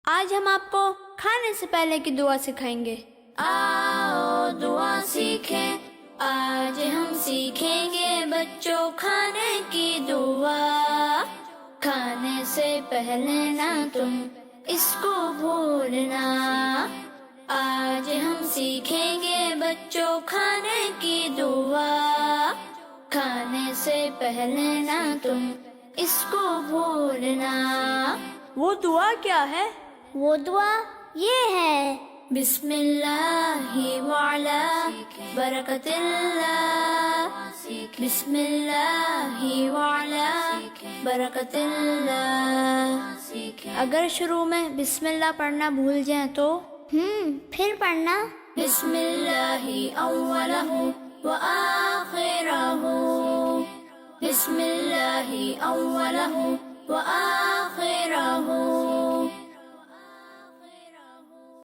آج ہم آپ کو کھانے سے پہلے کی دعا سکھائیں گے۔ آؤ دعا سیکھیں، آج ہم سیکھیں گے بچوں کھانے کی دعا۔ کھانے سے پہلے نہ تم اس کو بھولنا، آج ہم سیکھیں گے بچوں کھانے کی دعا۔ کھانے سے پہلے نہ تم اس کو بھولنا۔ وہ دعا کیا ہے؟ وہ دعا یہ ہے، بسم اللہ وعلی برکت اللہ، بسم اللہ وعلی برکت اللہ۔ اگر شروع میں بسم اللہ پڑھنا بھول جائیں تو پھر پڑھنا بسم اللہ اولہ وآخرہ، بسم اللہ اولہ وآخرہ۔